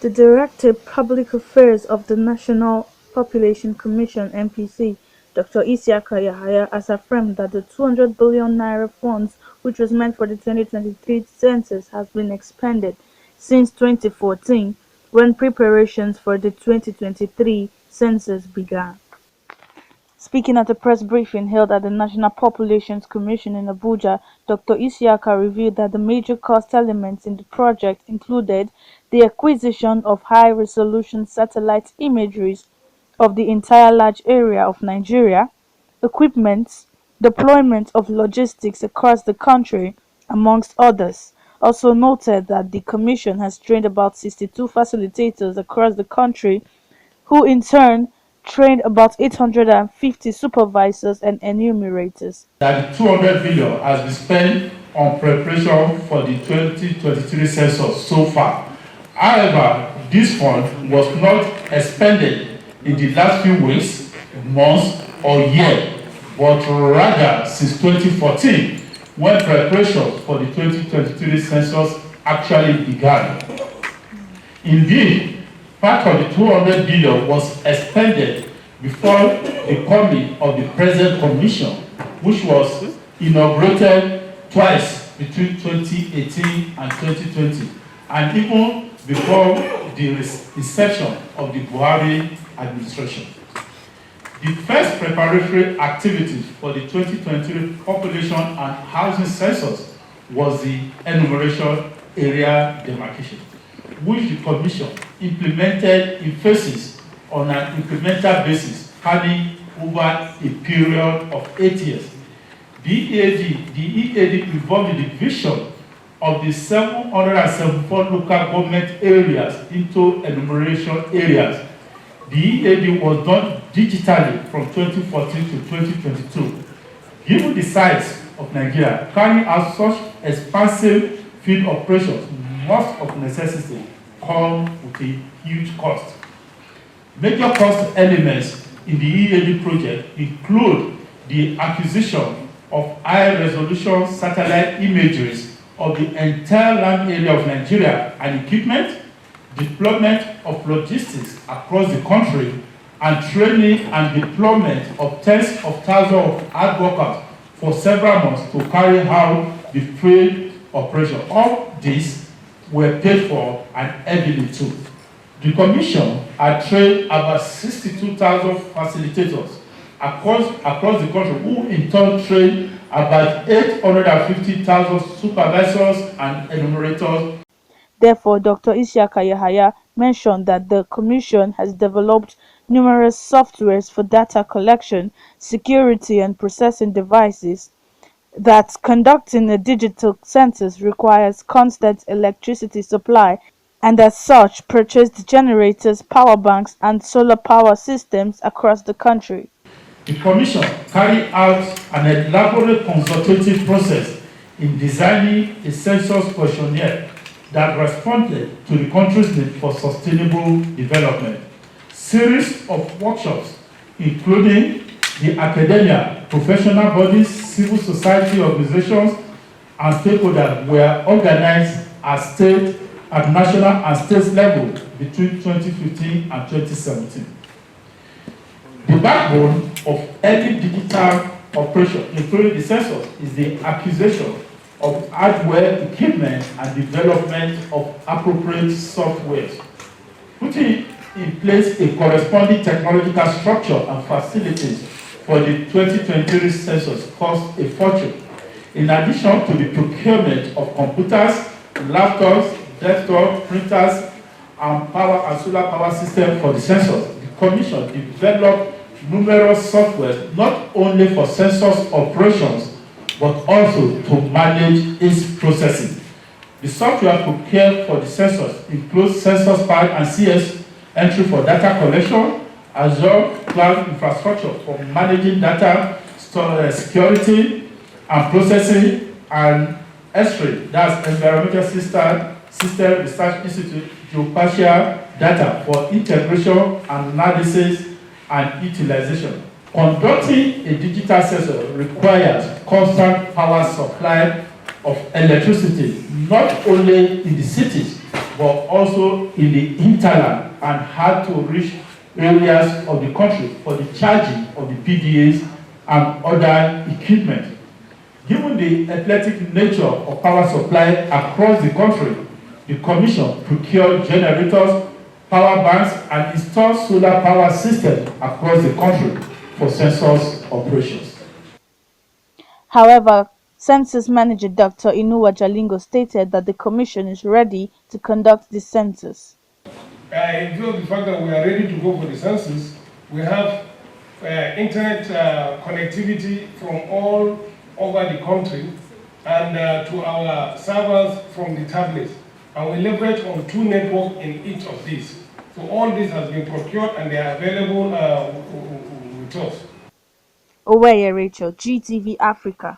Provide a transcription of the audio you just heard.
The Director Public Affairs of the National Population Commission (NPC), Dr. Isiaka Yahaya, has affirmed that the 200 billion naira funds which was meant for the 2023 census has been expended since 2014, when preparations for the 2023 census began. Speaking at a press briefing held at the National Population Commission in Abuja, Dr. Isiaka revealed that the major cost elements in the project included the acquisition of high-resolution satellite imageries of the entire large area of Nigeria, equipment, deployment of logistics across the country, amongst others. Also noted that the Commission has trained about 62 facilitators across the country, who in turn trained about 850 supervisors and enumerators. That 200 billion has been spent on preparation for the 2023 census so far. However, this fund was not expended in the last few weeks, months, or year, but rather since 2014, when preparations for the 2023 census actually began. Indeed, part of the 200 billion was expended before the coming of the present commission, which was inaugurated twice between 2018 and 2020, and even before the inception of the Buhari administration. The first preparatory activities for the 2023 population and housing census was the enumeration area demarcation, which the Commission implemented in phases on an incremental basis, spanning over a period of 8 years. The EAD involved the division of the 774 local government areas into enumeration areas. The EAD was done digitally from 2014 to 2022. Given the size of Nigeria, carrying out such expansive field operations must of necessity come with a huge cost. Major cost elements in the EAD project include the acquisition of high-resolution satellite imageries of the entire land area of Nigeria and equipment, deployment of logistics across the country, and training and deployment of tens of thousands of hard workers for several months to carry out the field operation. All these were paid for and heavily too. The Commission had trained about 62,000 facilitators across the country, who in turn trained about 850,000 supervisors and enumerators. Therefore, Dr. Isiaka Yahaya mentioned that the Commission has developed numerous softwares for data collection, security and processing devices, that conducting a digital census requires constant electricity supply, and as such purchased generators, power banks and solar power systems across the country. The Commission carried out an elaborate consultative process in designing a census questionnaire that responded to the country's need for sustainable development. Series of workshops, including the academia, professional bodies, civil society organizations, and stakeholders, were organized at national and state level between 2015 and 2017. The backbone of any digital operation, including the census, is the acquisition of hardware, equipment, and development of appropriate software. Putting in place a corresponding technological structure and facilities for the 2023 census cost a fortune. In addition to the procurement of computers, laptops, desktop printers, and power and solar power systems for the census, the Commission developed numerous softwares not only for census operations but also to manage its processing. The software procured for the census includes census pad and CS entry for data collection, Azure cloud infrastructure for managing data security and processing, and ESRI, that's Environmental System Research Institute, geospatial data for integration, analysis, and utilization. Conducting a digital census requires constant power supply of electricity, not only in the cities, but also in the hinterland and had to reach areas of the country for the charging of the PDAs and other equipment. Given the athletic nature of power supply across the country, the Commission procured generators, power banks, and installed solar power systems across the country for census operations. However, Census Manager Dr. Inuwa Jalingo stated that the Commission is ready to conduct the census. In view of the fact that we are ready to go for the census, we have internet connectivity from all over the country and to our servers from the tablets. And we leverage on 2 networks in each of these. So all this has been procured and they are available with us. Oweye Rachel, GTV Africa.